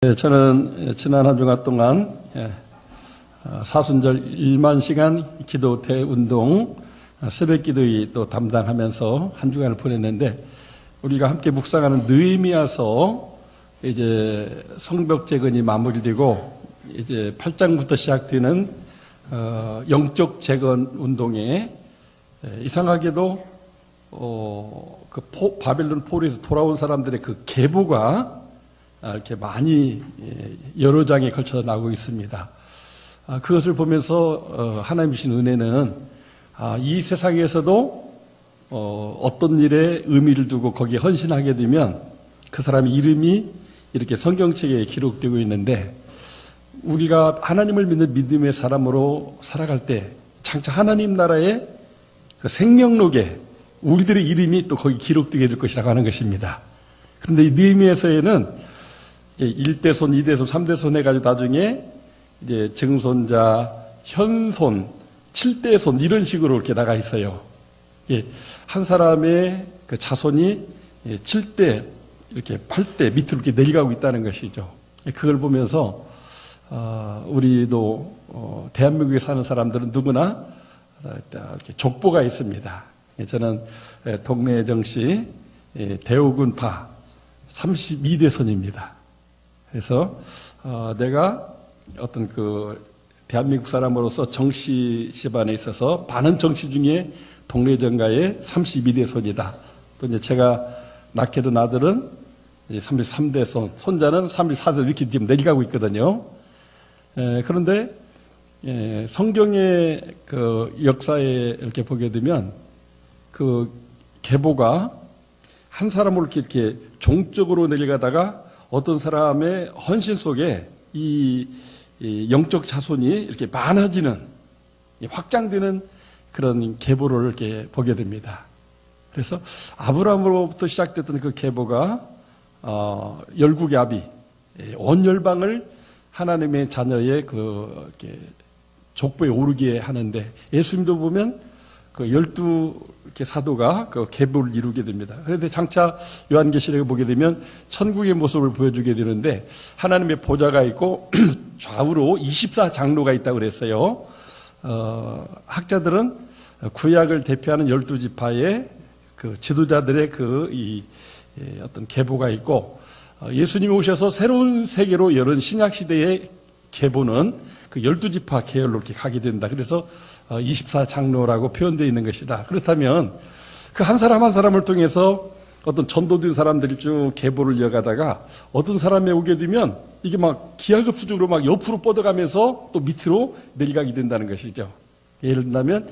저는 지난 한 주간 동안 사순절 1만 시간 기도 대운동 새벽 기도회 또 담당하면서 한 주간을 보냈는데, 우리가 함께 묵상하는 느헤미야서 이제 성벽 재건이 마무리되고 이제 8장부터 시작되는 영적 재건 운동에 이상하게도 바벨론 포로에서 돌아온 사람들의 그 계보가 이렇게 많이 여러 장에 걸쳐서 나오고 있습니다. 그것을 보면서 하나님 주신 은혜는 이 세상에서도 어떤 일에 의미를 두고 거기에 헌신하게 되면 그 사람의 이름이 이렇게 성경책에 기록되고 있는데, 우리가 하나님을 믿는 믿음의 사람으로 살아갈 때 장차 하나님 나라의 그 생명록에 우리들의 이름이 또 거기 기록되게 될 것이라고 하는 것입니다. 그런데 이 느헤미야서에는 1대손, 2대손, 3대손 해가지고 나중에 이제 증손자, 현손, 7대손 이런 식으로 이렇게 나가 있어요. 한 사람의 그 자손이 7대, 이렇게 8대 밑으로 이렇게 내려가고 있다는 것이죠. 그걸 보면서 우리도 대한민국에 사는 사람들은 누구나 이렇게 족보가 있습니다. 저는 동네 정시 대우군파 32대손입니다. 그래서 내가 어떤 그 대한민국 사람으로서 정치 집안에 있어서 많은 정치 중에 동네 정가의 32대손이다. 또 이제 제가 낳게 된 아들은 33대손, 손자는 34대 이렇게 지금 내려가고 있거든요. 그런데 성경의 그 역사에 이렇게 보게 되면 그 계보가 한 사람으로 이렇게 종적으로 내려가다가 어떤 사람의 헌신 속에 이 영적 자손이 이렇게 많아지는, 확장되는 그런 계보를 이렇게 보게 됩니다. 그래서 아브라함으로부터 시작됐던 그 계보가 열국의 아비, 온 열방을 하나님의 자녀의 그 이렇게 족보에 오르게 하는데, 예수님도 보면 그 12 사도가 그 계보를 이루게 됩니다. 그런데 장차 요한계시록에 보게 되면 천국의 모습을 보여주게 되는데, 하나님의 보좌가 있고 좌우로 24장로가 있다고 그랬어요. 학자들은 구약을 대표하는 12지파의 그 지도자들의 어떤 계보가 있고, 예수님이 오셔서 새로운 세계로 열은 신약 시대의 계보는 그 12지파 계열로 이렇게 가게 된다. 그래서 24장로라고 표현되어 있는 것이다. 그렇다면 그 한 사람 한 사람을 통해서 어떤 전도된 사람들이 쭉 계보를 이어가다가 어떤 사람에 오게 되면 이게 막 기하급수적으로 막 옆으로 뻗어가면서 또 밑으로 내려가게 된다는 것이죠. 예를 들면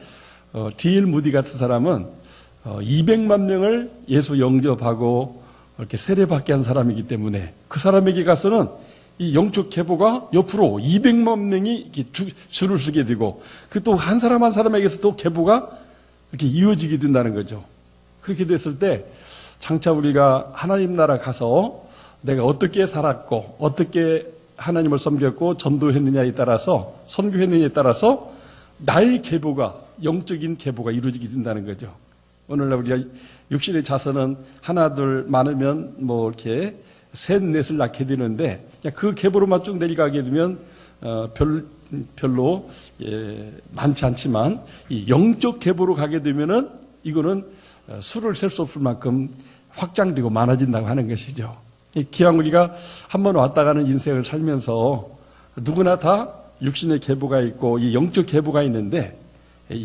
D.L. 무디 같은 사람은 200만 명을 예수 영접하고 이렇게 세례받게 한 사람이기 때문에 그 사람에게 가서는 이 영적 계보가 옆으로 200만 명이 이렇게 줄을 서게 되고, 그 또 한 사람 한 사람에게서 또 계보가 이렇게 이어지게 된다는 거죠. 그렇게 됐을 때 장차 우리가 하나님 나라 가서 내가 어떻게 살았고 어떻게 하나님을 섬겼고 전도했느냐에 따라서, 선교했느냐에 따라서 나의 계보가, 영적인 계보가 이루어지게 된다는 거죠. 오늘날 우리가 육신의 자손은 하나 둘 많으면 뭐 이렇게 셋 넷을 낳게 되는데, 그 계보로만 쭉 내려가게 되면 별로 많지 않지만 이 영적 계보로 가게 되면은 이거는 수를 셀 수 없을 만큼 확장되고 많아진다고 하는 것이죠. 기왕 우리가 한번 왔다 가는 인생을 살면서 누구나 다 육신의 계보가 있고 이 영적 계보가 있는데,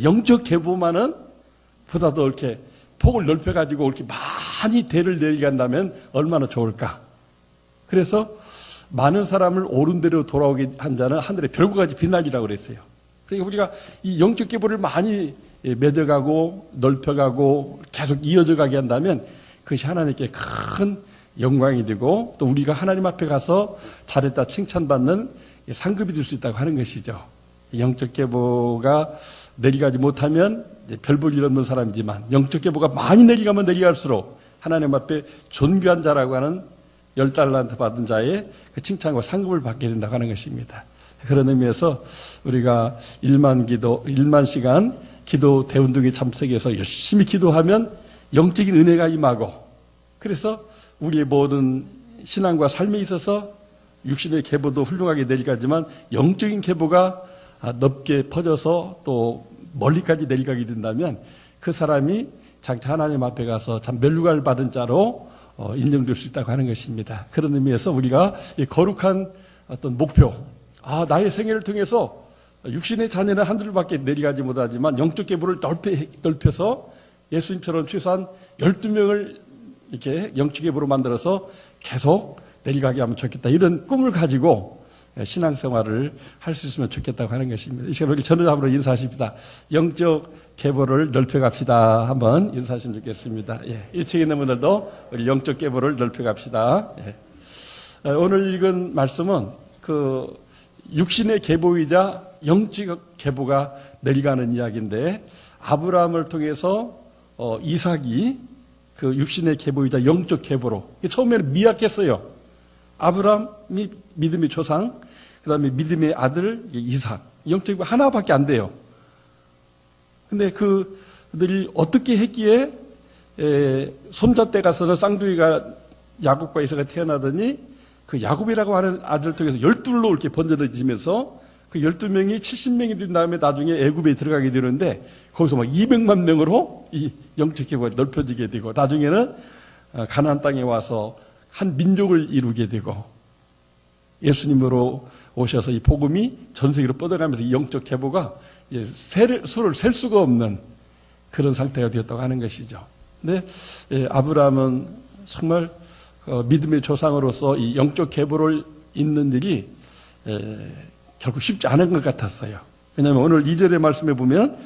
영적 계보만은 보다 더 이렇게 폭을 넓혀가지고 이렇게 많이 대를 내려간다면 얼마나 좋을까. 그래서 많은 사람을 옳은 대로 돌아오게 한 자는 하늘의 별과같이 빛나리라고 그랬어요. 그러니까 우리가 이 영적 계보를 많이 맺어가고 넓혀가고 계속 이어져가게 한다면 그것이 하나님께 큰 영광이 되고, 또 우리가 하나님 앞에 가서 잘했다 칭찬받는 상급이 될 수 있다고 하는 것이죠. 영적 계보가 내려가지 못하면 별 볼 일 없는 사람이지만, 영적 계보가 많이 내려가면 내려갈수록 하나님 앞에 존귀한 자라고 하는 10달란트 받은 자의 그 칭찬과 상급을 받게 된다고 하는 것입니다. 그런 의미에서 우리가 1만 시간 기도 대운동에 참석해서 열심히 기도하면 영적인 은혜가 임하고, 그래서 우리의 모든 신앙과 삶에 있어서 육신의 계보도 훌륭하게 내려가지만 영적인 계보가 넓게 퍼져서 또 멀리까지 내려가게 된다면 그 사람이 장차 하나님 앞에 가서 참 멸류관을 받은 자로 인정될 수 있다고 하는 것입니다. 그런 의미에서 우리가 이 거룩한 어떤 목표, 나의 생애를 통해서 육신의 자녀는 하늘밖에 내려가지 못하지만 영적 계보를 넓혀서 예수님처럼 최소한 12명을 이렇게 영적 계보로 만들어서 계속 내려가게 하면 좋겠다. 이런 꿈을 가지고 신앙생활을 할 수 있으면 좋겠다고 하는 것입니다. 이 시간 우리 전도자분으로 인사하십니다. 영적 계보를 넓혀갑시다. 한번 인사하시면 좋겠습니다. 1층에 있는 분들도 우리 영적 계보를 넓혀갑시다. 오늘 읽은 말씀은 그 육신의 계보이자 영적 계보가 내려가는 이야기인데, 아브라함을 통해서 이삭이 그 육신의 계보이자 영적 계보로, 처음에는 미약했어요. 아브라함이 믿음의 조상, 그 다음에 믿음의 아들 이삭, 영적 계보 하나밖에 안 돼요. 근데 그들이 어떻게 했기에 손자 때 가서는 쌍둥이가 야곱과 이삭이 태어나더니 그 야곱이라고 하는 아들을 통해서 12로 이렇게 번져지면서 그 12명이 70명이 된 다음에 나중에 애굽에 들어가게 되는데, 거기서 막 200만 명으로 이 영적 계보가 넓혀지게 되고, 나중에는 가나안 땅에 와서 한 민족을 이루게 되고, 예수님으로 오셔서 이 복음이 전 세계로 뻗어가면서 이 영적 계보가 수를 셀 수가 없는 그런 상태가 되었다고 하는 것이죠. 근데 아브라함은 정말 믿음의 조상으로서 이 영적 계보를 잇는 일이 결국 쉽지 않은 것 같았어요. 왜냐하면 오늘 2절의 말씀에 보면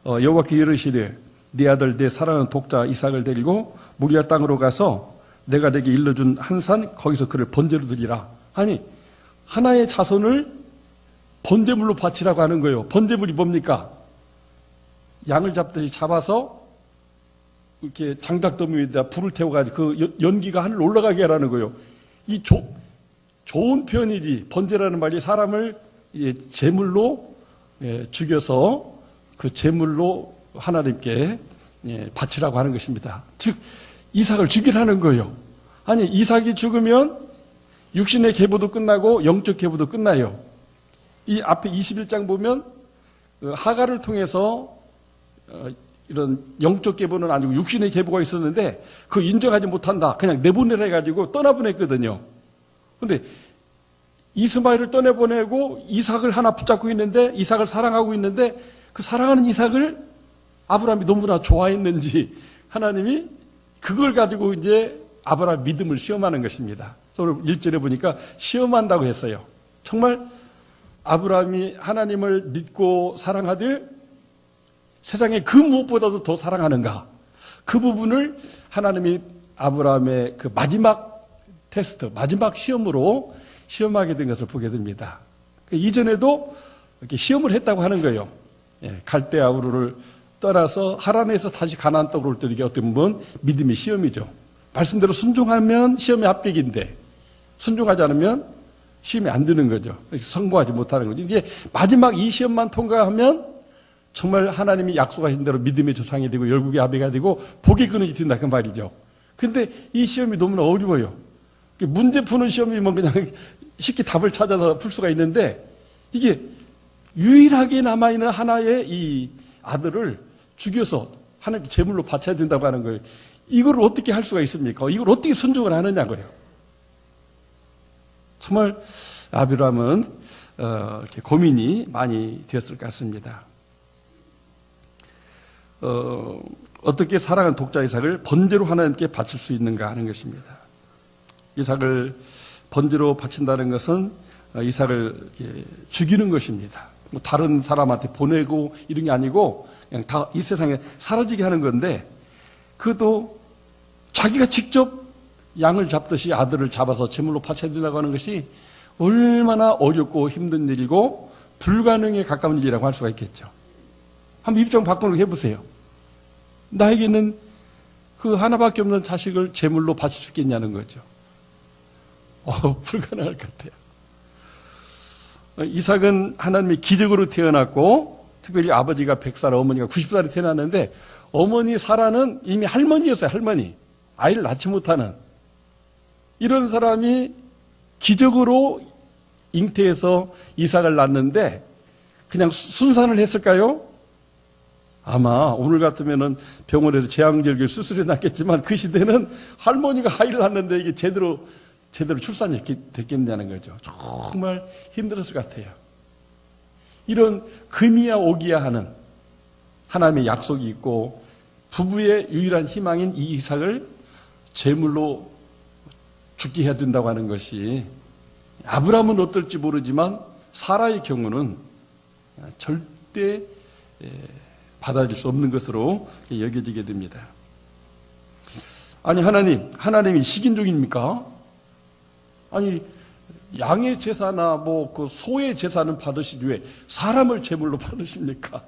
여호와께 이르시되 네 아들 내 사랑하는 독자 이삭을 데리고 모리아 땅으로 가서 내가 내게 일러준 한 산 거기서 그를 번제로 드리라. 아니, 하나의 자손을 번제물로 바치라고 하는 거예요. 번제물이 뭡니까? 양을 잡듯이 잡아서 이렇게 장작더미 위에다 불을 태워가지고 그 연기가 하늘 올라가게 하라는 거예요. 이 좋은 표현이지. 번제라는 말이 사람을 제물로 죽여서 그 제물로 하나님께 바치라고 하는 것입니다. 즉 이삭을 죽이라는 거예요. 아니, 이삭이 죽으면 육신의 계보도 끝나고 영적 계보도 끝나요. 이 앞에 21장 보면 하갈을 통해서 이런 영적 계보는 아니고 육신의 계보가 있었는데 그 인정하지 못한다. 그냥 내보내라 해가지고 떠나보냈거든요. 그런데 이스마엘을 떠내보내고 이삭을 하나 붙잡고 있는데, 이삭을 사랑하고 있는데, 그 사랑하는 이삭을 아브라함이 너무나 좋아했는지 하나님이 그걸 가지고 이제 아브라함 믿음을 시험하는 것입니다. 오늘 1절에 보니까 시험한다고 했어요. 정말 아브라함이 하나님을 믿고 사랑하되 세상에 그 무엇보다도 더 사랑하는가, 그 부분을 하나님이 아브라함의 그 마지막 테스트, 마지막 시험으로 시험하게 된 것을 보게 됩니다. 이전에도 이렇게 시험을 했다고 하는 거예요. 갈대아 우르를 떠나서 하란에서 다시 가나안 땅으로 올 때 이게 어떻게 보면 믿음의 시험이죠. 말씀대로 순종하면 시험의 합격인데 순종하지 않으면 시험이 안 드는 거죠. 성공하지 못하는 거죠. 이게 마지막 이 시험만 통과하면 정말 하나님이 약속하신 대로 믿음의 조상이 되고 열국의 아비가 되고 복의 근원이 된다 그 말이죠. 근데 이 시험이 너무나 어려워요. 문제 푸는 시험이면 그냥 쉽게 답을 찾아서 풀 수가 있는데, 이게 유일하게 남아있는 하나의 이 아들을 죽여서 하나님 제물로 바쳐야 된다고 하는 거예요. 이걸 어떻게 할 수가 있습니까? 이걸 어떻게 순종을 하느냐고요. 정말 아브라함은 이렇게 고민이 많이 되었을 것 같습니다. 어떻게 사랑하는 독자 이삭을 번제로 하나님께 바칠 수 있는가 하는 것입니다. 이삭을 번제로 바친다는 것은 이삭을 죽이는 것입니다. 뭐 다른 사람한테 보내고 이런 게 아니고 그냥 다 이 세상에 사라지게 하는 건데, 그것도 자기가 직접 양을 잡듯이 아들을 잡아서 제물로 바쳐야 된다고 하는 것이 얼마나 어렵고 힘든 일이고 불가능에 가까운 일이라고 할 수가 있겠죠. 한번 입장 바꾸는 거 해보세요. 나에게는 그 하나밖에 없는 자식을 제물로 바칠 수 있겠냐는 거죠. 불가능할 것 같아요. 이삭은 하나님의 기적으로 태어났고, 특별히 아버지가 100살, 어머니가 90살에 태어났는데, 어머니 사라는 이미 할머니였어요, 할머니. 아이를 낳지 못하는. 이런 사람이 기적으로 잉태해서 이삭을 낳는데 그냥 순산을 했을까요? 아마 오늘 같으면은 병원에서 제왕절개 수술해 놨겠지만 그 시대는 할머니가 아이를 낳는데 이게 제대로 출산이 됐겠냐는 거죠. 정말 힘들었을 것 같아요. 이런 금이야 오기야 하는 하나님의 약속이 있고 부부의 유일한 희망인 이 이삭을 제물로 죽게 해야 된다고 하는 것이 아브라함은 어떨지 모르지만 사라의 경우는 절대 받아들일 수 없는 것으로 여겨지게 됩니다. 아니 하나님이 식인종입니까? 아니 양의 제사나 그 소의 제사는 받으시지 왜 사람을 제물로 받으십니까?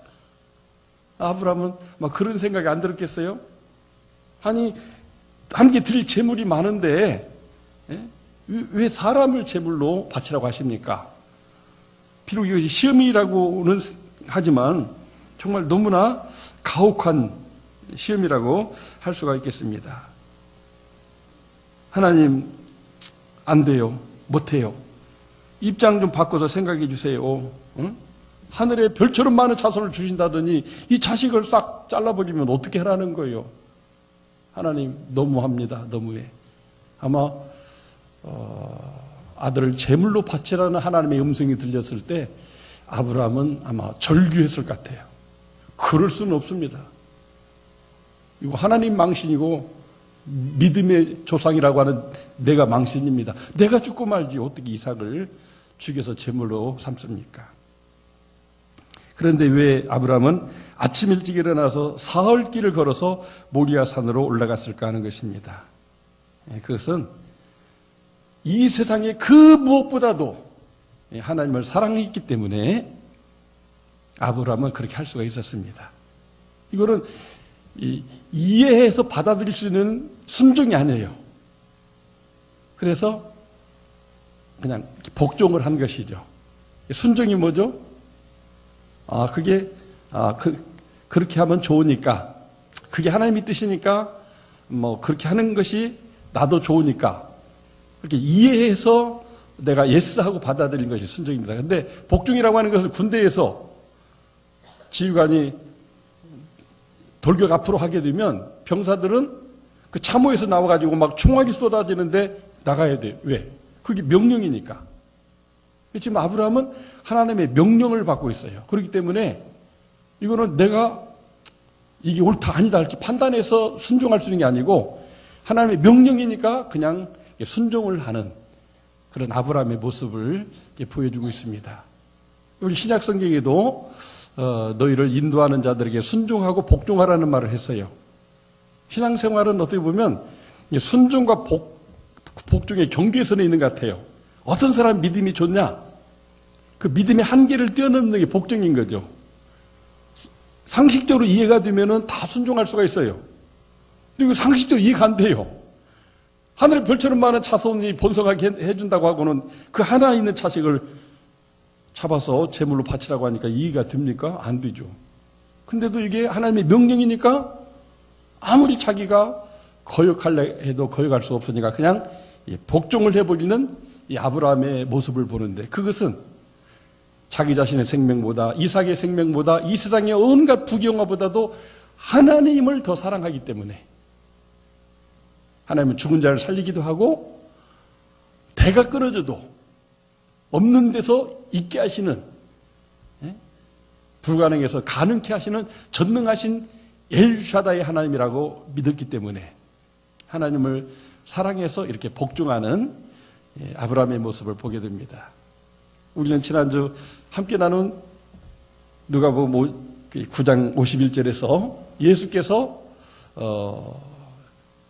아브라함은 막 그런 생각이 안 들었겠어요? 아니 함께 드릴 제물이 많은데 왜 사람을 제물로 바치라고 하십니까? 비록 이것이 시험이라고는 하지만 정말 너무나 가혹한 시험이라고 할 수가 있겠습니다. 하나님 안 돼요. 못해요. 입장 좀 바꿔서 생각해 주세요. 응? 하늘에 별처럼 많은 자손을 주신다더니 이 자식을 싹 잘라버리면 어떻게 하라는 거예요? 하나님 너무합니다. 너무해. 아마 아들을 제물로 바치라는 하나님의 음성이 들렸을 때 아브라함은 아마 절규했을 것 같아요. 그럴 수는 없습니다. 이거 하나님 망신이고 믿음의 조상이라고 하는 내가 망신입니다. 내가 죽고 말지 어떻게 이삭을 죽여서 제물로 삼습니까? 그런데 왜 아브라함은 아침 일찍 일어나서 사흘길을 걸어서 모리아 산으로 올라갔을까 하는 것입니다. 그것은 이 세상에 그 무엇보다도 하나님을 사랑했기 때문에 아브라함은 그렇게 할 수가 있었습니다. 이거는 이해해서 받아들일 수 있는 순종이 아니에요. 그래서 그냥 복종을 한 것이죠. 순종이 뭐죠? 그렇게 하면 좋으니까, 그게 하나님의 뜻이니까, 그렇게 하는 것이 나도 좋으니까, 그렇게 이해해서 내가 예스하고 받아들인 것이 순종입니다. 근데 복종이라고 하는 것은 군대에서 지휘관이 돌격 앞으로 하게 되면 병사들은 그 참호에서 나와가지고 막 총알이 쏟아지는데 나가야 돼요. 왜? 그게 명령이니까. 지금 아브라함은 하나님의 명령을 받고 있어요. 그렇기 때문에 이거는 내가 이게 옳다 아니다 할지 판단해서 순종할 수 있는 게 아니고 하나님의 명령이니까 그냥 순종을 하는 그런 아브라함의 모습을 보여주고 있습니다. 우리 신약 성경에도 너희를 인도하는 자들에게 순종하고 복종하라는 말을 했어요. 신앙생활은 어떻게 보면 순종과 복종의 경계선에 있는 것 같아요. 어떤 사람 믿음이 좋냐? 그 믿음의 한계를 뛰어넘는 게 복종인 거죠. 상식적으로 이해가 되면은 다 순종할 수가 있어요. 그리고 상식적으로 이해가 안 돼요. 하늘의 별처럼 많은 자손이 번성하게 해준다고 하고는 그 하나 있는 자식을 잡아서 제물로 바치라고 하니까 이해가 됩니까? 안 되죠. 근데도 이게 하나님의 명령이니까 아무리 자기가 거역하려 해도 거역할 수 없으니까 그냥 복종을 해버리는 이 아브라함의 모습을 보는데 그것은 자기 자신의 생명보다 이삭의 생명보다 이 세상의 온갖 부경화보다도 하나님을 더 사랑하기 때문에 하나님은 죽은 자를 살리기도 하고 배가 끊어져도 없는 데서 있게 하시는 불가능해서 가능케 하시는 전능하신 엘샤다의 하나님이라고 믿었기 때문에 하나님을 사랑해서 이렇게 복종하는 아브라함의 모습을 보게 됩니다. 우리는 지난주 함께 나눈 누가복음 9장 51절에서 예수께서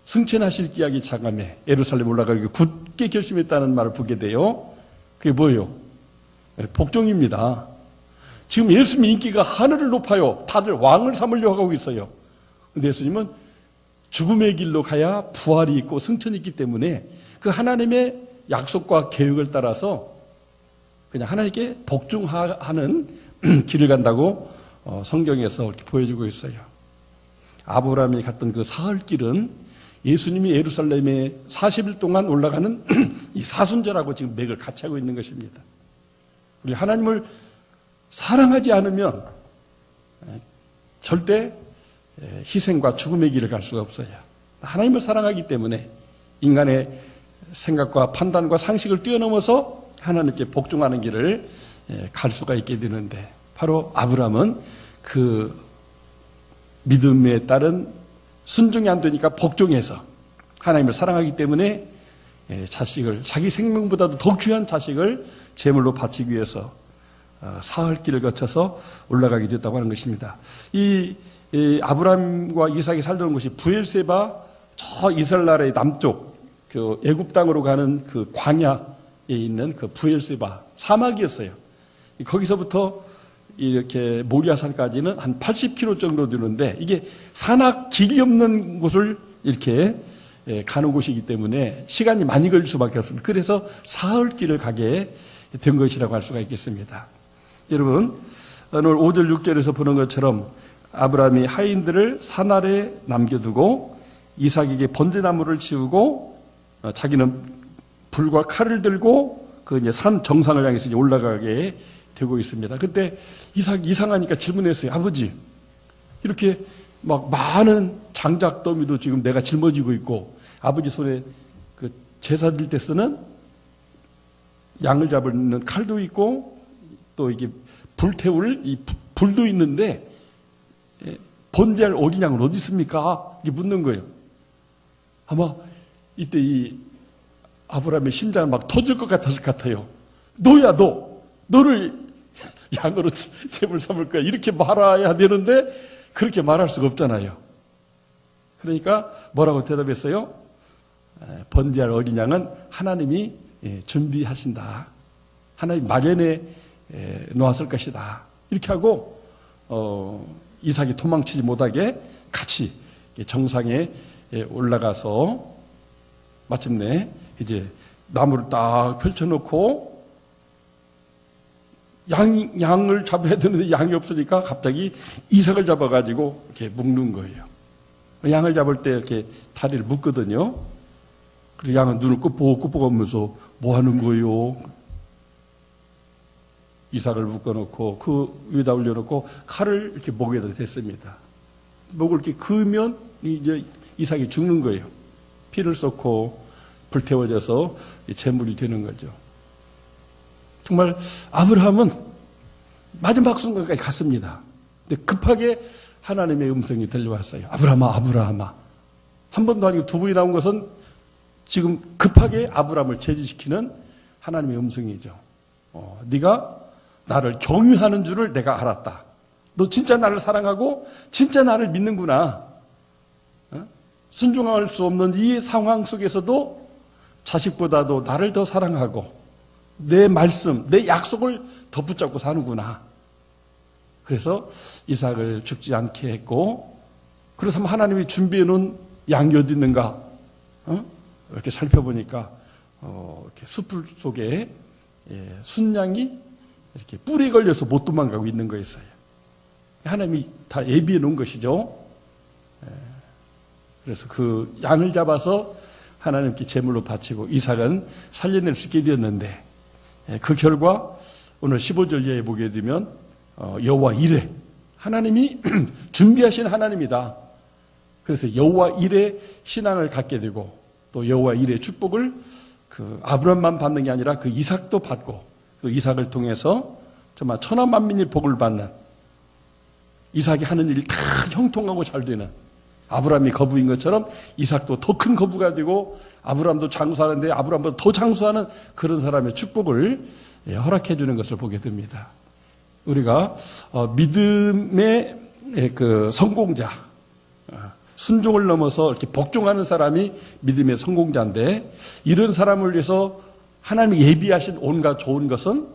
승천하실 기약이 장함에 예루살렘 올라가기 굳게 결심했다는 말을 보게 돼요. 그게 뭐예요? 복종입니다. 지금 예수님의 인기가 하늘을 높아요. 다들 왕을 삼으려고 하고 있어요. 근데 예수님은 죽음의 길로 가야 부활이 있고 승천이 있기 때문에 그 하나님의 약속과 계획을 따라서 그냥 하나님께 복종하는 길을 간다고 성경에서 이렇게 보여주고 있어요. 아브라함이 갔던 그 사흘길은 예수님이 예루살렘에 40일 동안 올라가는 이 사순절하고 지금 맥을 같이 하고 있는 것입니다. 우리 하나님을 사랑하지 않으면 절대 희생과 죽음의 길을 갈 수가 없어요. 하나님을 사랑하기 때문에 인간의 생각과 판단과 상식을 뛰어넘어서 하나님께 복종하는 길을 갈 수가 있게 되는데, 바로 아브라함은 그 믿음에 따른 순종이 안 되니까 복종해서 하나님을 사랑하기 때문에 자식을, 자기 생명보다도 더 귀한 자식을 제물로 바치기 위해서 사흘 길을 거쳐서 올라가게 됐다고 하는 것입니다. 이 아브라함과 이삭이 살던 곳이 브엘세바, 저 이스라엘 나라의 남쪽 그 애굽 땅으로 가는 그 광야에 있는 그 브엘세바 사막이었어요. 거기서부터 이렇게 모리아산까지는 한 80km 정도 되는데, 이게 산악 길이 없는 곳을 이렇게 가는 곳이기 때문에 시간이 많이 걸릴 수밖에 없습니다. 그래서 사흘 길을 가게 된 것이라고 할 수가 있겠습니다. 여러분, 오늘 5절 6절에서 보는 것처럼 아브라함이 하인들을 산 아래 남겨두고 이삭에게 번제나무를 지우고 자기는 불과 칼을 들고 그 이제 산 정상을 향해서 이제 올라가게 되고 있습니다. 그때 이삭이 이상하니까 질문했어요. 아버지, 이렇게 막 많은 장작 더미도 지금 내가 짊어지고 있고, 아버지 손에 그 제사 드릴 때 쓰는 양을 잡는 칼도 있고, 또 이게 불태울 이 불도 있는데 번제할 어린 양은 어디 있습니까? 이렇게 묻는 거예요. 아마 이때 이 아브라함의 심장은 막 터질 것 같았을 것 같아요. 너야, 너를 양으로 제물 삼을 거야, 이렇게 말해야 되는데 그렇게 말할 수가 없잖아요. 그러니까 뭐라고 대답했어요? 번제할 어린 양은 하나님이 준비하신다. 하나님 마련해 놓았을 것이다. 이렇게 하고 이삭이 도망치지 못하게 같이 정상에 올라가서 마침내 이제 나무를 딱 펼쳐놓고 양을 잡아야 되는데 양이 없으니까 갑자기 이삭을 잡아가지고 이렇게 묶는 거예요. 양을 잡을 때 이렇게 다리를 묶거든요. 그리고 양은 눈을 끄뻑끄뻑하면서 뭐 하는 거예요? 이삭을 묶어놓고 그 위에다 올려놓고 칼을 이렇게 목에다 댔습니다. 목을 이렇게 그으면 이제 이삭이 죽는 거예요. 피를 쏟고 불태워져서 제물이 되는 거죠. 정말 아브라함은 마지막 순간까지 갔습니다. 근데 급하게 하나님의 음성이 들려왔어요. 아브라함아, 아브라함아. 한 번도 아니고 두 번이 나온 것은 지금 급하게 아브라함을 제지시키는 하나님의 음성이죠. 네가 나를 경유하는 줄을 내가 알았다. 너 진짜 나를 사랑하고 진짜 나를 믿는구나. 순종할 수 없는 이 상황 속에서도 자식보다도 나를 더 사랑하고 내 말씀, 내 약속을 더 붙잡고 사는구나. 그래서 이삭을 죽지 않게 했고, 그렇다면 하나님이 준비해 놓은 양이 어디 있는가? 이렇게 살펴보니까 이렇게 숲을 속에 순양이 이렇게 뿔에 걸려서 못 도망가고 있는 거였어요. 하나님이 다 예비해 놓은 것이죠. 그래서 그 양을 잡아서 하나님께 제물로 바치고 이삭은 살려낼 수 있게 되었는데, 그 결과 오늘 15절 이하에 보게 되면 여호와 이레, 하나님이 준비하신 하나님이다. 그래서 여호와 이레 신앙을 갖게 되고, 또 여호와 이레 축복을 그 아브라함만 받는 게 아니라 그 이삭도 받고, 그 이삭을 통해서 정말 천하 만민이 복을 받는, 이삭이 하는 일이 다 형통하고 잘 되는, 아브라함이 거부인 것처럼 이삭도 더 큰 거부가 되고 아브라함도 장수하는데 아브라함보다 더 장수하는 그런 사람의 축복을 허락해 주는 것을 보게 됩니다. 우리가 믿음의 그 성공자, 순종을 넘어서 이렇게 복종하는 사람이 믿음의 성공자인데, 이런 사람을 위해서 하나님이 예비하신 온갖 좋은 것은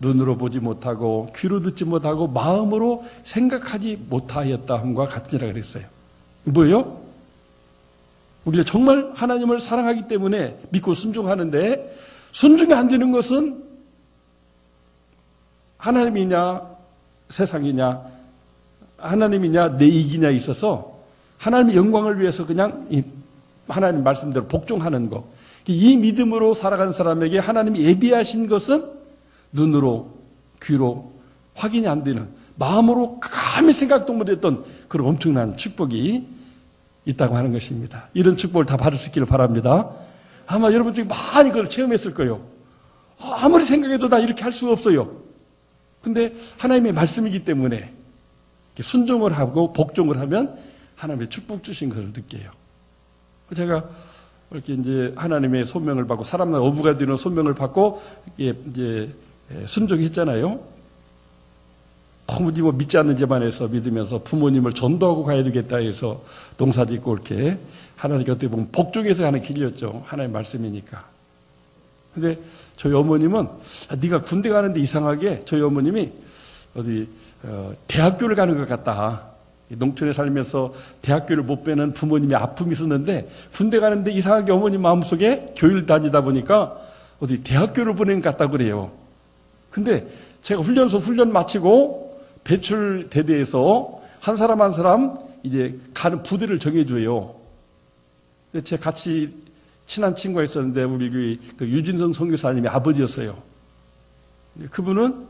눈으로 보지 못하고 귀로 듣지 못하고 마음으로 생각하지 못하였다함과 같으니라 그랬어요. 뭐예요? 우리가 정말 하나님을 사랑하기 때문에 믿고 순종하는데, 순종이 안 되는 것은 하나님이냐 세상이냐, 하나님이냐 내 이익이냐 있어서 하나님의 영광을 위해서 그냥 하나님 말씀대로 복종하는 것. 이 믿음으로 살아가는 사람에게 하나님이 예비하신 것은 눈으로, 귀로 확인이 안 되는, 마음으로 감히 생각도 못했던 그런 엄청난 축복이 있다고 하는 것입니다. 이런 축복을 다 받을 수 있기를 바랍니다. 아마 여러분 중에 많이 그걸 체험했을 거예요. 아무리 생각해도 나 이렇게 할 수가 없어요. 근데 하나님의 말씀이기 때문에 순종을 하고 복종을 하면 하나님의 축복 주신 것을 느껴요. 제가 이렇게 이제 하나님의 소명을 받고 사람들 어부가 되는 소명을 받고 이제 순종했잖아요. 도무지 믿지 않는 집안에서 믿으면서 부모님을 전도하고 가야 되겠다 해서 농사 짓고 이렇게 하나님께 어떻게 보면 복종해서 가는 길이었죠. 하나님의 말씀이니까. 근데 저희 어머님은 네가 군대 가는데 이상하게 저희 어머님이 어디 대학교를 가는 것 같다. 농촌에 살면서 대학교를 못 빼는 부모님의 아픔이 있었는데 군대 가는데 이상하게 어머님 마음속에 교회를 다니다 보니까 어디 대학교를 보낸 것 같다 그래요. 근데 제가 훈련 마치고 배출 대대에서 한 사람 한 사람 이제 가는 부대를 정해줘요. 제 같이 친한 친구가 있었는데 우리 그 유진성 선교사님의 아버지였어요. 그분은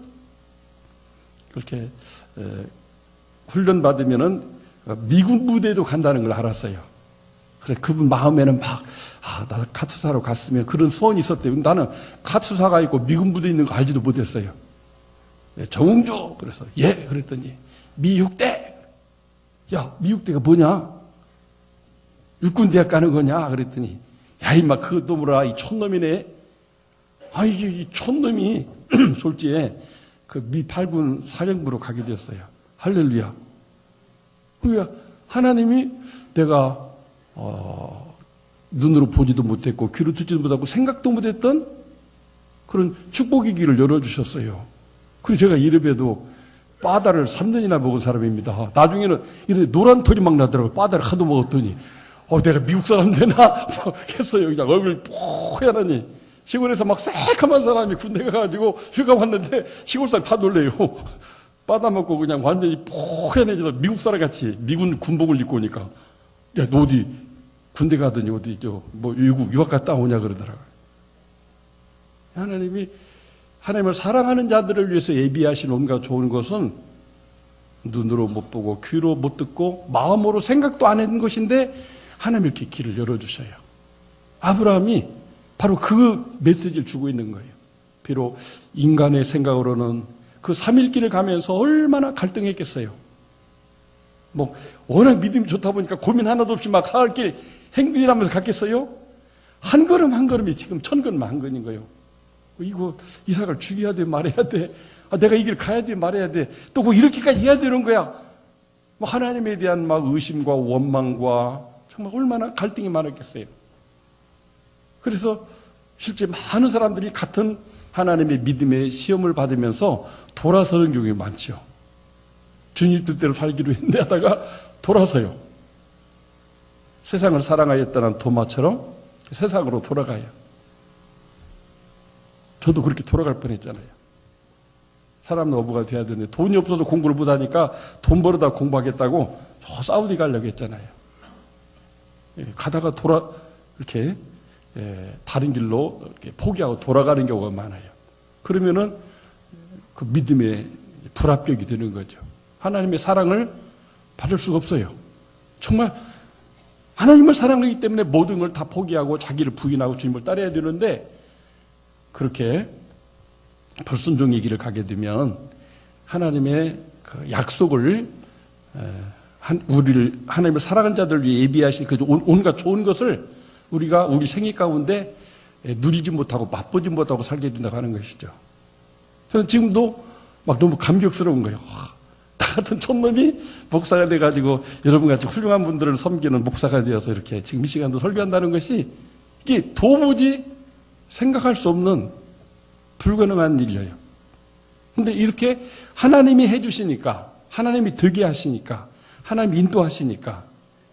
그렇게 훈련 받으면은 미군 부대도 간다는 걸 알았어요. 그래 그분 마음에는 막 나 카투사로 갔으면 그런 소원이 있었대요. 나는 카투사가 있고 미군 부대 있는 거 알지도 못했어요. 정웅주 그래서 예 그랬더니 미육대 야 미육대가 뭐냐? 육군대학 가는 거냐? 그랬더니 야 임마 그것도 뭐라 이 촌놈이네. 아 이게 이 촌놈이 솔직히 그 미 8군 사령부로 가게 됐어요. 할렐루야. 그러니까 하나님이 내가 눈으로 보지도 못했고 귀로 듣지도 못하고 생각도 못했던 그런 축복의 길을 열어주셨어요. 그래서 제가 이래봬도 바다를 3년이나 먹은 사람입니다. 나중에는 이렇게 노란 털이 막 나더라고요. 바다를 하도 먹었더니 내가 미국 사람 되나? 했어요. 그냥 얼굴이 뽀얗더니 시골에서 막 새카만 사람이 군대 가가지고 휴가 왔는데 시골 사람 다 놀래요. 바다 먹고 그냥 완전히 뽀얀해져서 미국 사람 같이 미군 군복을 입고 오니까 야, 너 어디 군대 가더니 어디 뭐 유학 갔다 오냐 그러더라고요. 하나님이 하나님을 사랑하는 자들을 위해서 예비하신 온갖 좋은 것은 눈으로 못 보고 귀로 못 듣고 마음으로 생각도 안 했는 것인데 하나님이 이렇게 길을 열어주셔요. 아브라함이 바로 그 메시지를 주고 있는 거예요. 비록 인간의 생각으로는 그 3일길을 가면서 얼마나 갈등했겠어요. 뭐 워낙 믿음이 좋다 보니까 고민 하나도 없이 막 사흘길 행군이라면서 갔겠어요? 한 걸음 한 걸음이 지금 1000걸음 한 걸음인 거예요. 이거 이삭을 죽여야 돼 말해야 돼. 내가 이 길 가야 돼 말해야 돼. 또 뭐 이렇게까지 해야 되는 거야. 뭐 하나님에 대한 막 의심과 원망과 정말 얼마나 갈등이 많았겠어요. 그래서 실제 많은 사람들이 같은 하나님의 믿음의 시험을 받으면서 돌아서는 경우가 많죠. 주님 뜻대로 살기로 했는데 하다가 돌아서요. 세상을 사랑하였다는 도마처럼 세상으로 돌아가요. 저도 그렇게 돌아갈 뻔했잖아요. 사람 어부가 돼야 되는데 돈이 없어서 공부를 못하니까 돈 벌어다 공부하겠다고 저 사우디 가려고 했잖아요. 가다가 이렇게 다른 길로 이렇게 포기하고 돌아가는 경우가 많아요. 그러면은 그 믿음의 불합격이 되는 거죠. 하나님의 사랑을 받을 수가 없어요. 정말 하나님을 사랑하기 때문에 모든 걸 다 포기하고 자기를 부인하고 주님을 따라야 되는데 그렇게 불순종의 길을 가게 되면 하나님의 그 약속을 우리를 하나님을 사랑하는 자들 위해 예비하신 그 온갖 좋은 것을 우리가 우리 생애 가운데 누리지 못하고 맛보지 못하고 살게 된다고 하는 것이죠. 저는 지금도 막 너무 감격스러운 거예요. 나 같은 촌놈이 목사가 돼가지고 여러분같이 훌륭한 분들을 섬기는 목사가 되어서 이렇게 지금 이 시간도 설교한다는 것이 이게 도무지 생각할 수 없는 불가능한 일이에요. 그런데 이렇게 하나님이 해주시니까 하나님이 되게 하시니까 하나님이 인도하시니까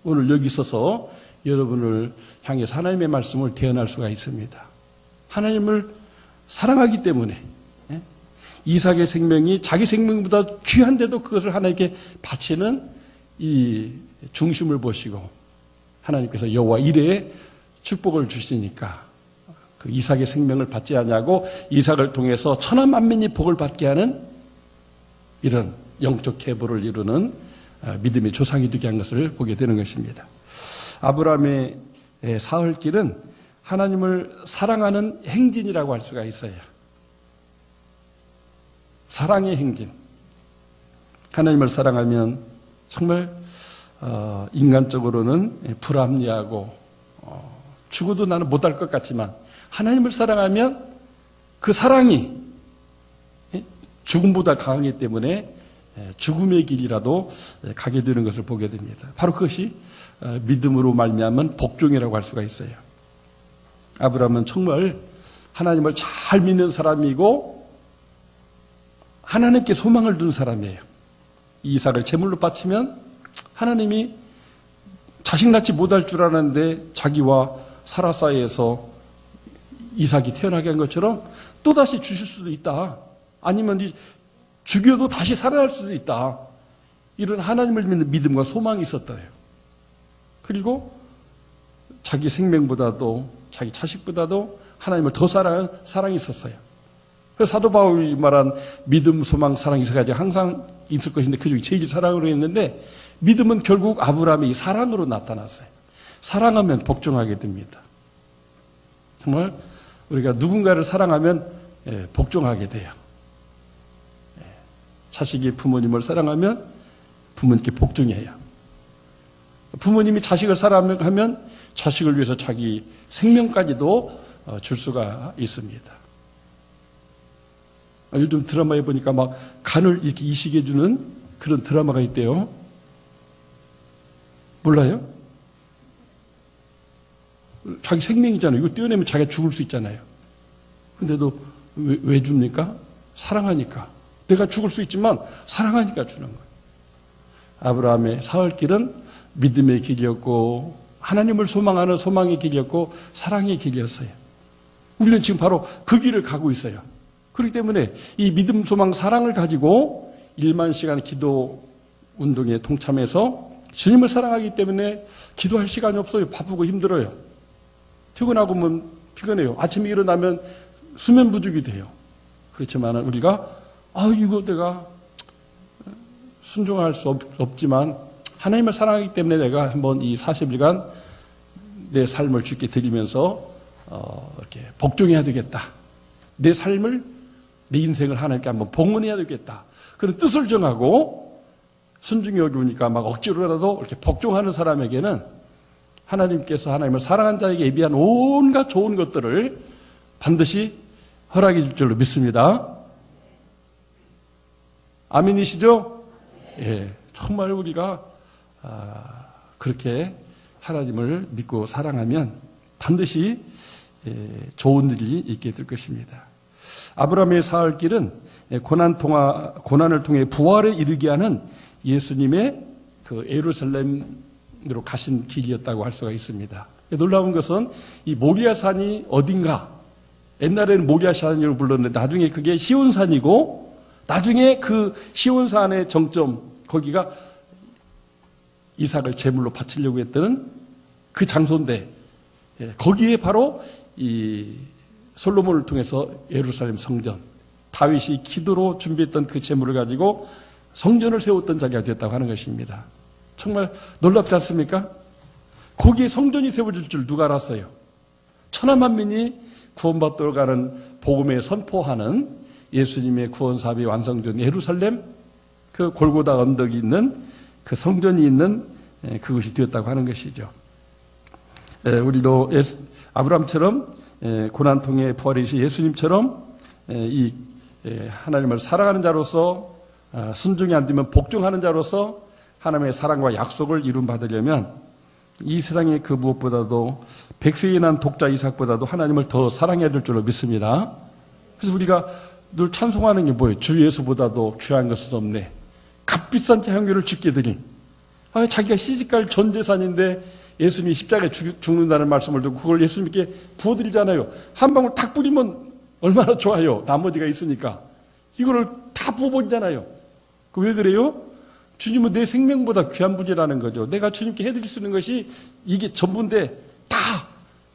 오늘 여기 있어서 여러분을 향해서 하나님의 말씀을 대언할 수가 있습니다. 하나님을 사랑하기 때문에 이삭의 생명이 자기 생명보다 귀한데도 그것을 하나님께 바치는 이 중심을 보시고 하나님께서 여호와 이레의 축복을 주시니까 그 이삭의 생명을 받지 않냐고 이삭을 통해서 천하 만민이 복을 받게 하는 이런 영적 계보를 이루는 믿음의 조상이 되게 한 것을 보게 되는 것입니다. 아브라함의 사흘길은 하나님을 사랑하는 행진이라고 할 수가 있어요. 사랑의 행진. 하나님을 사랑하면 정말 인간적으로는 불합리하고 죽어도 나는 못할 것 같지만 하나님을 사랑하면 그 사랑이 죽음보다 강하기 때문에 죽음의 길이라도 가게 되는 것을 보게 됩니다. 바로 그것이 믿음으로 말미암은 복종이라고 할 수가 있어요. 아브라함은 정말 하나님을 잘 믿는 사람이고 하나님께 소망을 둔 사람이에요. 이삭을 제물로 바치면 하나님이 자식 낳지 못할 줄 알았는데 자기와 사라 사이에서 이삭이 태어나게 한 것처럼 또다시 주실 수도 있다. 아니면 죽여도 다시 살아날 수도 있다. 이런 하나님을 믿는 믿음과 소망이 있었다요. 그리고 자기 생명보다도 자기 자식보다도 하나님을 더 사랑하는 사랑이 있었어요. 그래서 사도 바울이 말한 믿음, 소망, 사랑이 있어가지고 항상 있을 것인데 그중에 제일 사랑으로 했는데 믿음은 결국 아브라함의 사랑으로 나타났어요. 사랑하면 복종하게 됩니다. 정말 우리가 누군가를 사랑하면 복종하게 돼요. 자식이 부모님을 사랑하면 부모님께 복종해요. 부모님이 자식을 사랑하면 자식을 위해서 자기 생명까지도 줄 수가 있습니다. 요즘 드라마에 보니까 막 간을 이렇게 이식해주는 그런 드라마가 있대요. 몰라요? 자기 생명이잖아요. 이거 떼어내면 자기가 죽을 수 있잖아요. 근데도 왜 줍니까? 사랑하니까. 내가 죽을 수 있지만 사랑하니까 주는 거예요. 아브라함의 사흘길은 믿음의 길이었고 하나님을 소망하는 소망의 길이었고 사랑의 길이었어요. 우리는 지금 바로 그 길을 가고 있어요. 그렇기 때문에 이 믿음, 소망, 사랑을 가지고 1만 시간 기도 운동에 동참해서 주님을 사랑하기 때문에 기도할 시간이 없어요. 바쁘고 힘들어요. 퇴근하고 오면 피곤해요. 아침에 일어나면 수면 부족이 돼요. 그렇지만 우리가 이거 내가 순종할 수 없지만 하나님을 사랑하기 때문에 내가 한번 이 40일간 내 삶을 주께 드리면서 이렇게 복종해야 되겠다. 내 삶을 내 인생을 하나님께 한번 봉헌해야 되겠다. 그런 뜻을 정하고 순종이 어려우니까 막 억지로라도 이렇게 복종하는 사람에게는 하나님께서 하나님을 사랑한 자에게 예비한 온갖 좋은 것들을 반드시 허락해 줄 줄로 믿습니다. 아멘이시죠? 예, 정말 우리가 그렇게 하나님을 믿고 사랑하면 반드시 좋은 일이 있게 될 것입니다. 아브라함의 사흘길은 고난을 통해 부활에 이르게 하는 예수님의 그 예루살렘으로 가신 길이었다고 할 수가 있습니다. 놀라운 것은 이 모리아산이 어딘가, 옛날에는 모리아산이라고 불렀는데 나중에 그게 시온산이고 나중에 그 시온산의 정점, 거기가 이삭을 제물로 바치려고 했던 그 장소인데 거기에 바로 이 솔로몬을 통해서 예루살렘 성전, 다윗이 기도로 준비했던 그 제물을 가지고 성전을 세웠던 자리가 됐다고 하는 것입니다. 정말 놀랍지 않습니까? 거기에 성전이 세워질 줄 누가 알았어요? 천하 만민이 구원받도록 가는 복음에 선포하는 예수님의 구원 사업이 완성된 예루살렘 그 골고다 언덕이 있는 그 성전이 있는 그것이 되었다고 하는 것이죠. 우리도 아브라함처럼 고난 통해 부활이신 예수님처럼 이 하나님을 사랑하는 자로서 순종이 안 되면 복종하는 자로서 하나님의 사랑과 약속을 이룬받으려면 이 세상의 그 무엇보다도 백세에 난 독자 이삭보다도 하나님을 더 사랑해야 될 줄로 믿습니다. 그래서 우리가 늘 찬송하는 게 뭐예요? 주 예수보다도 귀한 것은 없네. 값비싼 향유를 주께 드린. 자기가 시집갈 전 재산인데 예수님이 십자가에 죽는다는 말씀을 듣고 그걸 예수님께 부어드리잖아요. 한 방울 탁 뿌리면 얼마나 좋아요. 나머지가 있으니까. 이거를 다 부어버리잖아요. 왜 그래요? 주님은 내 생명보다 귀한 분이라는 거죠. 내가 주님께 해드릴 수 있는 것이 이게 전부인데 다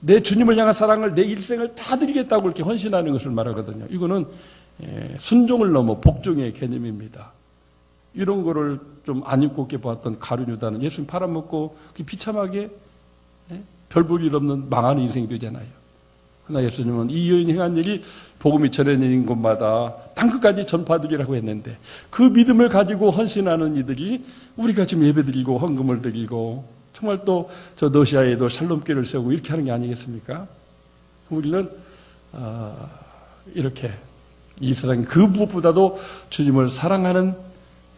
내 주님을 향한 사랑을 내 일생을 다 드리겠다고 이렇게 헌신하는 것을 말하거든요. 이거는 순종을 넘어 복종의 개념입니다. 이런 거를 좀 안 입고 있게 보았던 가룟유다는 예수님 팔아먹고 비참하게 별 볼 일 없는 망하는 인생이 되잖아요. 그러나 예수님은 이 여인이 행한 일이 복음이 전해진 곳마다 땅끝까지 전파드리라고 했는데 그 믿음을 가지고 헌신하는 이들이 우리가 지금 예배드리고 헌금을 드리고 정말 또 저 러시아에도 샬롬교회를 세우고 이렇게 하는 게 아니겠습니까? 우리는 이렇게 이 세상 그 무엇보다도 주님을 사랑하는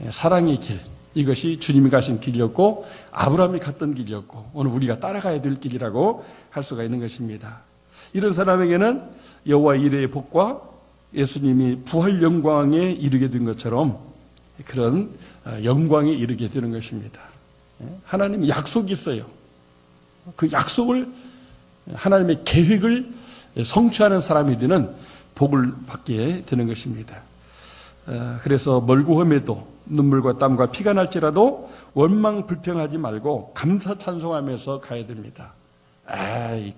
사랑의 길, 이것이 주님이 가신 길이었고 아브라함이 갔던 길이었고 오늘 우리가 따라가야 될 길이라고 할 수가 있는 것입니다. 이런 사람에게는 여호와 이레의 복과 예수님이 부활 영광에 이르게 된 것처럼 그런 영광에 이르게 되는 것입니다. 하나님이 약속이 있어요. 그 약속을 하나님의 계획을 성취하는 사람이 되는 복을 받게 되는 것입니다. 그래서 멀고 험해도 눈물과 땀과 피가 날지라도 원망 불평하지 말고 감사 찬송하면서 가야 됩니다.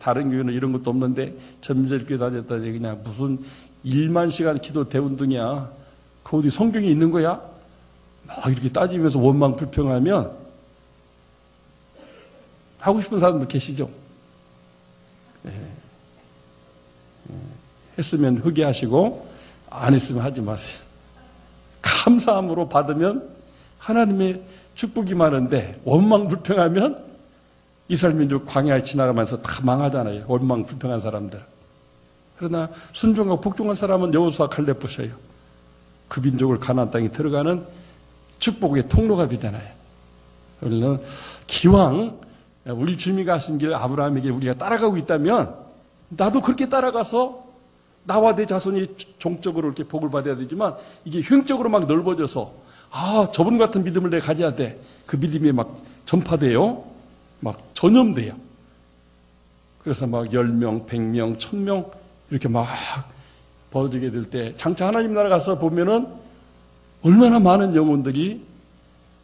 다른 교회는 이런 것도 없는데 점절교회 다녔더니 그냥 무슨 1만 시간 기도 대운동이야. 그 어디 성경에 있는 거야? 막 이렇게 따지면서 원망 불평하면 하고 싶은 사람도 계시죠? 했으면 후계하시고 안 했으면 하지 마세요. 감사함으로 받으면 하나님의 축복이 많은데 원망 불평하면 이스라엘 민족 광야에 지나가면서 다 망하잖아요. 원망 불평한 사람들. 그러나 순종하고 복종한 사람은 여호수아 칼렙 보셔요. 그 민족을 가나안 땅에 들어가는 축복의 통로가 되잖아요. 우리는 기왕 우리 주님이 가신 길 아브라함에게 우리가 따라가고 있다면 나도 그렇게 따라가서 나와 내 자손이 종적으로 이렇게 복을 받아야 되지만 이게 형적으로 막 넓어져서 저분 같은 믿음을 내가 가져야 돼. 그 믿음이 막 전파돼요. 막 전염돼요. 그래서 막 10명, 100명, 1000명 이렇게 막 벌어지게 될 때 장차 하나님 나라 가서 보면은 얼마나 많은 영혼들이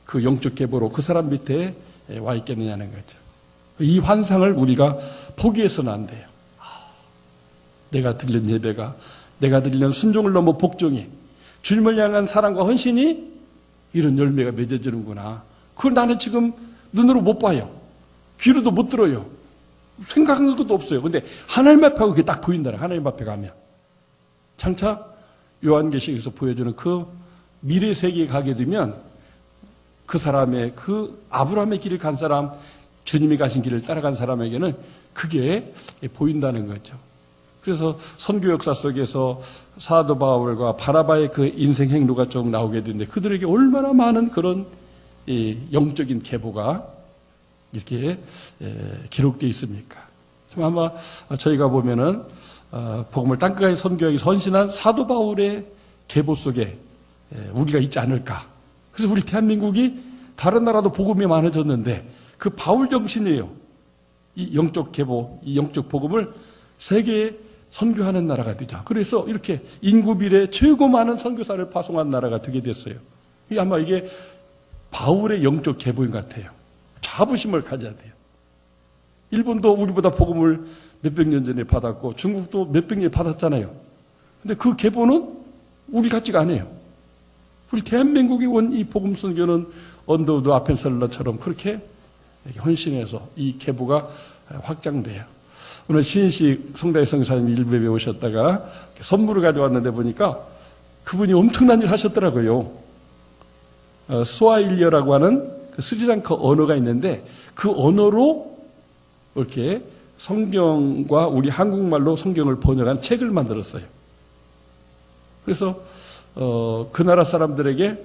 그 영적 계보로 그 사람 밑에 와 있겠느냐는 거죠. 이 환상을 우리가 포기해서는 안 돼요. 내가 드리는 예배가, 내가 드리는 순종을 넘어 복종이, 주님을 향한 사랑과 헌신이 이런 열매가 맺어지는구나. 그걸 나는 지금 눈으로 못 봐요. 귀로도 못 들어요. 생각한 것도 없어요. 근데 하나님 앞에 가고 그게 딱 보인다. 하나님 앞에 가면. 장차 요한계시록에서 보여주는 그 미래 세계에 가게 되면 그 사람의 그 아브라함의 길을 간 사람, 주님이 가신 길을 따라간 사람에게는 그게 보인다는 거죠. 그래서 선교 역사 속에서 사도 바울과 바나바의 그 인생 행로가 쭉 나오게 되는데 그들에게 얼마나 많은 그런 영적인 계보가 이렇게 기록되어 있습니까? 아마 저희가 보면은 복음을 땅끝까지 선교하기 헌신한 사도 바울의 계보 속에 우리가 있지 않을까. 그래서 우리 대한민국이 다른 나라도 복음이 많아졌는데 그 바울 정신이에요. 이 영적 계보, 이 영적 복음을 세계에 선교하는 나라가 되자. 그래서 이렇게 인구 비례 최고 많은 선교사를 파송한 나라가 되게 됐어요. 아마 이게 바울의 영적 계보인 것 같아요. 자부심을 가져야 돼요. 일본도 우리보다 복음을 몇백 년 전에 받았고 중국도 몇백 년 받았잖아요. 근데 그 계보는 우리 같지가 않아요. 우리 대한민국에 온 이 복음 선교는 언더우드 아펜셀러처럼 그렇게 헌신해서 이 계보가 확장돼요. 오늘 신식 성다희 선교사님 일부에 오셨다가 선물을 가져왔는데 보니까 그분이 엄청난 일 하셨더라고요. 스와힐리어라고 하는 그 스리랑카 언어가 있는데 그 언어로 이렇게 성경과 우리 한국말로 성경을 번역한 책을 만들었어요. 그래서 그 나라 사람들에게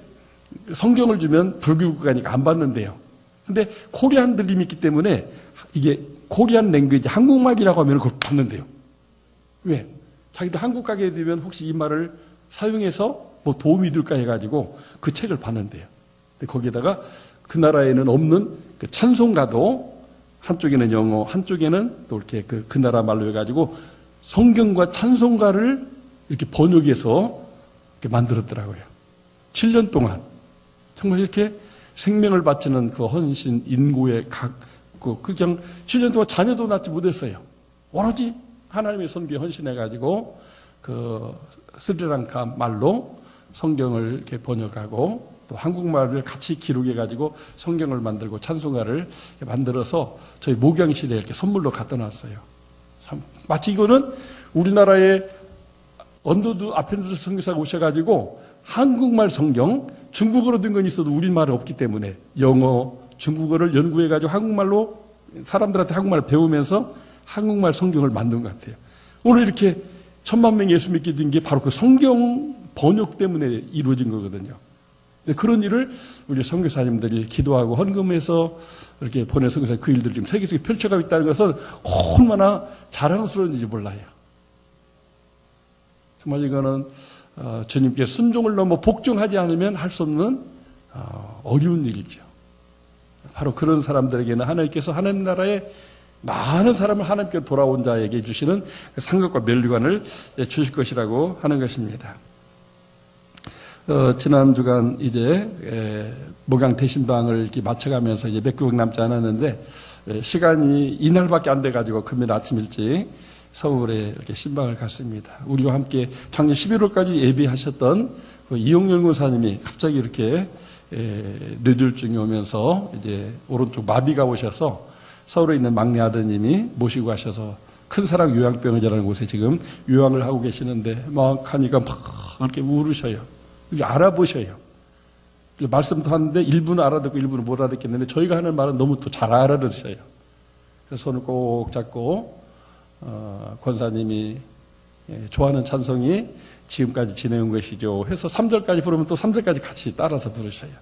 성경을 주면 불교국가니까 안 받는데요. 근데 코리안 드림이 있기 때문에 이게 코리안 랭귀지 한국말이라고 하면 그걸 받는데요. 왜? 자기도 한국 가게 되면 혹시 이 말을 사용해서 뭐 도움이 될까 해가지고 그 책을 받는데요. 근데 거기에다가 그 나라에는 없는 그 찬송가도 한쪽에는 영어, 한쪽에는 또 이렇게 그 나라 말로 해가지고 성경과 찬송가를 이렇게 번역해서 이렇게 만들었더라고요. 7년 동안 정말 이렇게 생명을 바치는 그 헌신 인고의 그냥 7년 동안 자녀도 낳지 못했어요. 오로지 하나님의 선교에 헌신해가지고 그 스리랑카 말로 성경을 이렇게 번역하고 또 한국말을 같이 기록해가지고 성경을 만들고 찬송가를 만들어서 저희 목양실에 이렇게 선물로 갖다 놨어요. 참, 마치 이거는 우리나라의 언더드 아펜스 선교사가 오셔가지고 한국말 성경, 중국어로 된 건 있어도 우리말은 없기 때문에 영어, 중국어를 연구해가지고 한국말로 사람들한테 한국말을 배우면서 한국말 성경을 만든 것 같아요. 오늘 이렇게 1000만 명이 예수 믿게 된 게 바로 그 성경 번역 때문에 이루어진 거거든요. 그런 일을 우리 선교사님들이 기도하고 헌금해서 이렇게 보낸 선교사 그 일들이 지금 세계 속에 펼쳐가고 있다는 것은 얼마나 자랑스러운지 몰라요. 정말 이거는 주님께 순종을 넘어 복종하지 않으면 할 수 없는 어려운 일이죠. 바로 그런 사람들에게는 하나님께서 하나님 나라에 많은 사람을 하나님께 돌아온 자에게 주시는 상급과 면류관을 주실 것이라고 하는 것입니다. 지난 주간 이제 목양 대신방을 이렇게 마쳐가면서 이제 몇 구역 남지 않았는데 시간이 이날밖에 안 돼가지고 금요일 아침 일찍 서울에 이렇게 신방을 갔습니다. 우리와 함께 작년 11월까지 예비하셨던 그 이용열 권사님이 갑자기 이렇게 뇌졸중이 오면서 이제 오른쪽 마비가 오셔서 서울에 있는 막내 아드님이 모시고 가셔서 큰사랑 요양병원이라는 곳에 지금 요양을 하고 계시는데 막 하니까 막 이렇게 울으셔요. 알아보셔요. 말씀도 하는데 일부는 알아듣고 일부는 못 알아듣겠는데 저희가 하는 말은 너무 또 잘 알아들으셔요. 그래서 손을 꼭 잡고 권사님이 좋아하는 찬송이 지금까지 지내온 것이죠 해서 3절까지 부르면 또 3절까지 같이 따라서 부르셔요.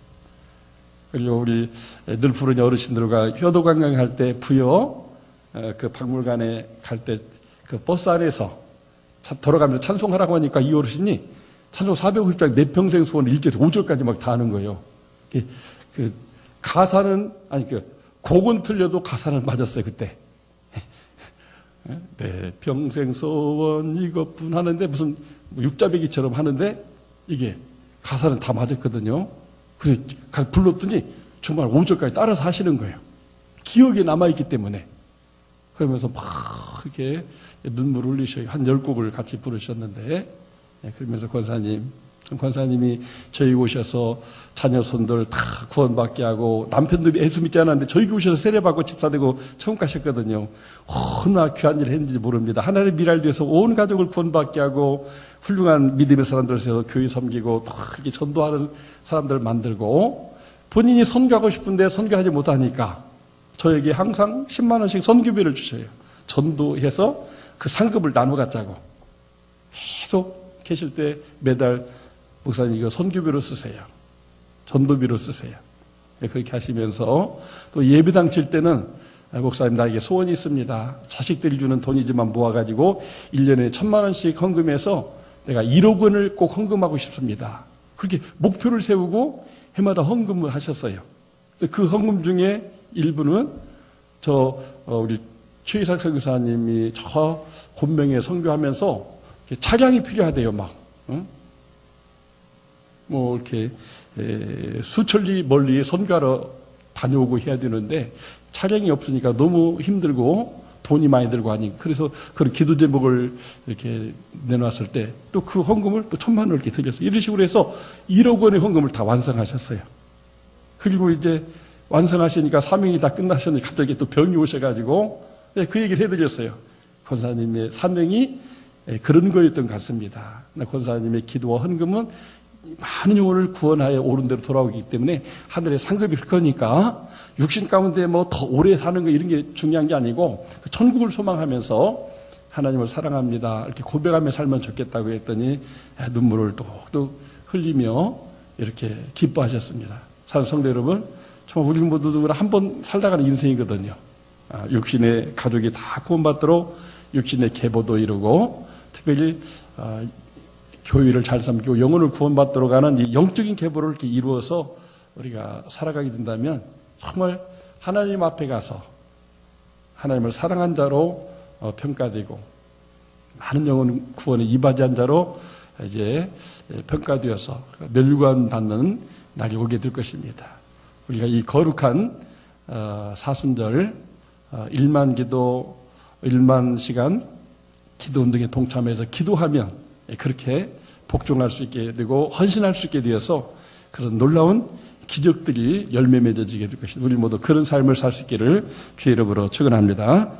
그리고 우리 늘 부르는 어르신들과 효도 관광할 때 부여 그 박물관에 갈 때 그 버스 안에서 돌아가면서 찬송하라고 하니까 이 어르신이 찬송 450장 내 평생 소원 1절에서 5절까지 막 다 하는 거예요. 그 가사는 아니 그 곡은 틀려도 가사는 맞았어요 그때. 내 평생 소원 이것뿐 하는데 무슨 육자배기처럼 하는데 이게 가사는 다 맞았거든요. 그래서 불렀더니 정말 5절까지 따라서 하시는 거예요. 기억에 남아있기 때문에. 그러면서 막 이렇게 눈물을 흘리셔요. 한 10곡을 같이 부르셨는데 그러면서 권사님이 저희 오셔서 자녀 손들 다 구원받게 하고 남편도 예수 믿지 않았는데 저희 오셔서 세례받고 집사되고 천국 가셨거든요. 얼마나 귀한 일을 했는지 모릅니다. 하나님의 미래를 위해서 온 가족을 구원받게 하고 훌륭한 믿음의 사람들에서 교회 섬기고 또 이렇게 전도하는 사람들을 만들고 본인이 선교하고 싶은데 선교하지 못하니까 저에게 항상 10만 원씩 선교비를 주셔요. 전도해서 그 상급을 나눠 갖자고. 계속 계실 때 매달 목사님 이거 선교비로 쓰세요. 전도비로 쓰세요. 그렇게 하시면서 또 예배당 칠 때는 목사님 나에게 소원이 있습니다. 자식들이 주는 돈이지만 모아가지고 1년에 1000만 원씩 헌금해서 내가 1억 원을 꼭 헌금하고 싶습니다. 그렇게 목표를 세우고 해마다 헌금을 하셨어요. 그 헌금 중에 일부는 우리 최이삭 선교사님이 저 곤명에 선교하면서 차량이 필요하대요, 막. 응? 뭐 이렇게 수천리 멀리 선교하러 다녀오고 해야 되는데 차량이 없으니까 너무 힘들고 돈이 많이 들고 하니 그래서 그런 기도 제목을 이렇게 내놨을 때 또 그 헌금을 또 1000만 원을 이렇게 드렸어요. 이런 식으로 해서 1억 원의 헌금을 다 완성하셨어요. 그리고 이제 완성하시니까 사명이 다 끝나셨는데 갑자기 또 병이 오셔가지고 그 얘기를 해드렸어요. 권사님의 사명이 그런 거였던 것 같습니다. 권사님의 기도와 헌금은 많은 영혼을 구원하여 옳은 대로 돌아오기 때문에 하늘의 상급이 클 거니까 육신 가운데 뭐 더 오래 사는 거 이런 게 중요한 게 아니고 천국을 소망하면서 하나님을 사랑합니다. 이렇게 고백하며 살면 좋겠다고 했더니 눈물을 뚝뚝 흘리며 이렇게 기뻐하셨습니다. 사는 성도 여러분, 정말 우리 모두도 한 번 살다가는 인생이거든요. 육신의 가족이 다 구원받도록 육신의 계보도 이루고 특별히 교회를 잘 섬기고 영혼을 구원받도록 하는 이 영적인 계보를 이렇게 이루어서 우리가 살아가게 된다면 정말 하나님 앞에 가서 하나님을 사랑한 자로 평가되고 많은 영혼 구원에 이바지한 자로 이제 평가되어서 멸관 받는 날이 오게 될 것입니다. 우리가 이 거룩한 사순절 1만 기도, 1만 시간 기도 운동에 동참해서 기도하면 그렇게 복종할 수 있게 되고 헌신할 수 있게 되어서 그런 놀라운 기적들이 열매 맺어지게 될 것입니다. 우리 모두 그런 삶을 살 수 있기를 주의 이름으로 축원합니다.